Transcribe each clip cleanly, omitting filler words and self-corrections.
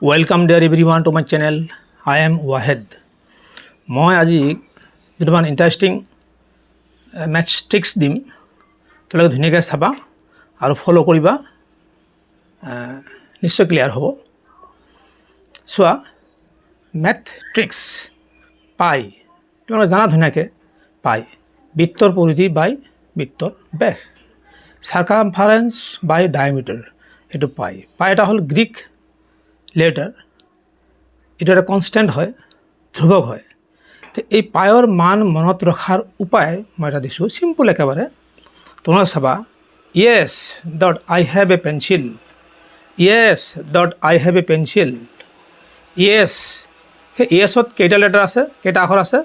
Welcome dear everyone to my channel. I am Wahed. মই আজি দুটামান ইণ্টাৰেষ্টিং মেথছ ট্ৰিক্স দিম, তোমালোকে ধুনীয়াকৈ চাবা আৰু ফ'ল' কৰিবা, নিশ্চয় ক্লিয়াৰ হ'ব। চোৱা, মেথ ট্ৰিক্স পাই তোমালোকে জানা ধুনীয়াকৈ পাই বৃত্তৰ পৰিধি বাই বৃত্তৰ ব্যাস, চাৰ্কামফাৰেন্স বাই ডায়ামিটাৰ, এইটো পাই এটা হ'ল গ্ৰীক লেটাৰ, এইটো এটা কনষ্টেণ্ট হয়, ধ্ৰুৱক হয়। তো এই পায়ৰ মান মনত ৰখাৰ উপায় মই এটা দিছোঁ, চিম্পল একেবাৰে। তোমালোকে চাবা, yes that I have a pencil, yes that I have a pencil, yes. সেই য়েছত কেইটা লেটাৰ আছে, কেইটা আখৰ আছে?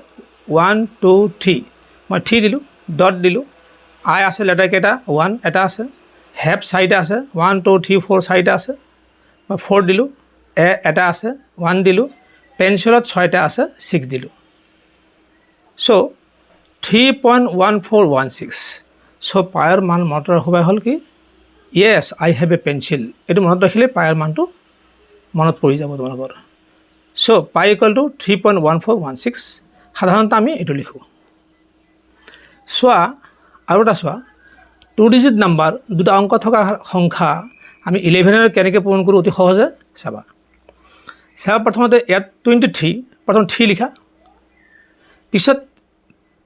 1 2 3। মই 3 দিলোঁ, ডট দিলোঁ। আই আছে লেটাৰ কেইটা? 1 এটা আছে। হেভ চাৰিটা আছে, 1 2 3 4 চাৰিটা আছে। মই 4 দিলোঁ, এটা আছে, 1 দিলোঁ। পেঞ্চিলত 6টা আছে, 6 দিলোঁ। চ' 3.1416। চ' পায়ৰ মান মনত ৰখাৰ হ'ল কি? য়েছ আই হেভ এ পেঞ্চিল। এইটো মনত ৰাখিলে পায়ৰ মানটো মনত পৰি যাব তোমালোকৰ। চ' পাই ইকুৱেল টু 3.1416। সাধাৰণতে আমি এইটো লিখোঁ। চোৱা আৰু এটা চোৱা, 2 ডিজিট নাম্বাৰ, দুটা অংক থকা সংখ্যা আমি 11 কেনেকৈ পূৰণ কৰোঁ অতি সহজে চাবা। প্ৰথমতে ইয়াত 23, প্ৰথম 3 লিখা, পিছত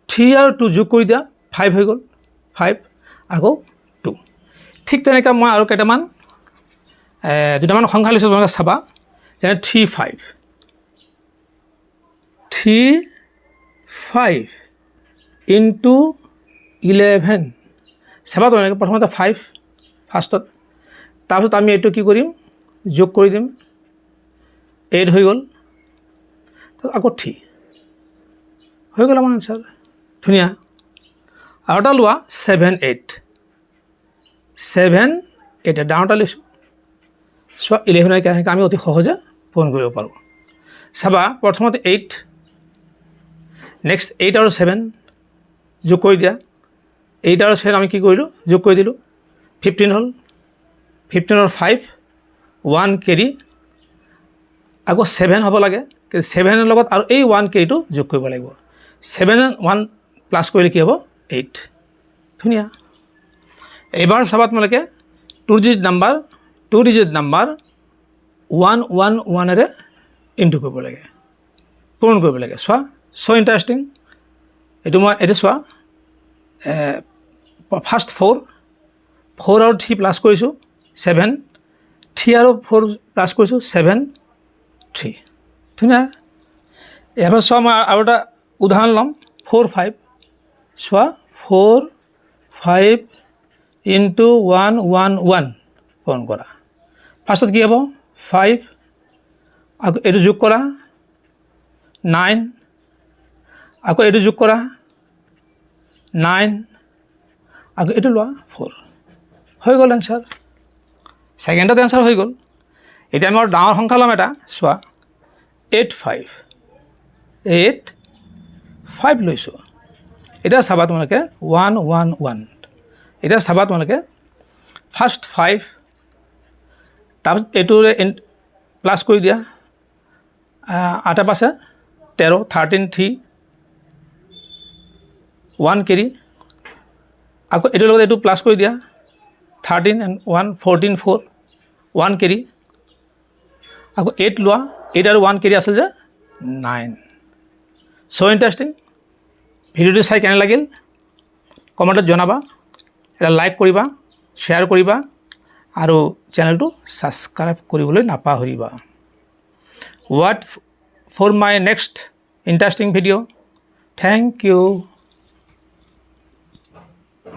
3 আৰু 2 যোগ কৰি দিয়া, 5 হৈ গ'ল, 5 আকৌ 2। ঠিক তেনেকৈ মই আৰু দুটামান সংখ্যা লিখিছোঁ, তোমালোকে চাবা। যেনে 3 5 ইনটু 11। চাবা তোমালোকে, প্ৰথমতে 5 ফাৰ্ষ্টত, তাৰপিছত আমি এইটো কি কৰিম, যোগ কৰি দিম, 8 হৈ গ'ল, আকৌ 3 হৈ গ'ল আমাৰ আনচাৰ। ধুনীয়া। আৰু এটা লোৱা 7 8 ডাঙৰটা লৈছোঁ। চোৱা 11 কেনেকৈ আমি অতি সহজে পূৰণ কৰিব পাৰোঁ। চাবা, প্ৰথমতে 8, নেক্সট 8 আৰু 7 যোগ কৰি দিয়া, 8 আৰু 7 আমি কি কৰিলোঁ, যোগ কৰি দিলোঁ, 15 হ'ল। 15 5 1 কেৰি, আকৌ 7 হ'ব লাগে, 7ৰ লগত আৰু এই 1 কেৰিটো যোগ কৰিব লাগিব। 7 1 প্লাছ কৰিলে কি হ'ব? 8। ধুনীয়া। এইবাৰ চাবা তোমালোকে, 2 ডিজিট নাম্বাৰ 111ৰে ইনটু কৰিব লাগে, পূৰণ কৰিব লাগে। চোৱা, চ' ইণ্টাৰেষ্টিং। এইটো চোৱা, ফাৰ্ষ্ট 4 আৰু 3 প্লাছ কৰিছোঁ 7, 3 আৰু 4 প্লাছ কৰিছোঁ 7 3। ধুনীয়া। এবাৰ চোৱা, মই আৰু এটা উদাহৰণ ল'ম, 4 5। চোৱা, 4 5 ইনটু 111 পূৰণ কৰা। ফাৰ্ষ্টত কি হ'ব? 5, আকৌ এইটো যোগ কৰা 9, আকৌ এইটো যোগ কৰা 9, আকৌ এইটো লোৱা 4। হৈ গ'ল এনচাৰ। ছেকেণ্ডত এনচাৰ হৈ গ'ল। এতিয়া আমি আৰু ডাঙৰ সংখ্যা ল'ম এটা। চোৱা, 8 5 লৈছোঁ। এতিয়া চাবা তোমালোকে 111। এতিয়া চাবা তোমালোকে, ফাৰ্ষ্ট 5, তাৰপিছত এইটোৰে প্লাছ কৰি দিয়া, 8 পাছে 13, 13 3 1 কেৰি, আকৌ এইটোৰ লগত এইটো প্লাছ কৰি দিয়া, 13 and 1 14 4 1 কেৰি, আকৌ 8 লোৱা, 8 আৰু 1 কেৰি আছিল যে 9। চ' ইণ্টাৰেষ্টিং। ভিডিঅ'টো চাই কেনে লাগিল কমেণ্টত জনাবা, এটা লাইক কৰিবা, শ্বেয়াৰ কৰিবা আৰু চেনেলটো ছাবস্ক্ৰাইব কৰিবলৈ নাপাহৰিবা। Wait for my next interesting video'. Thank U.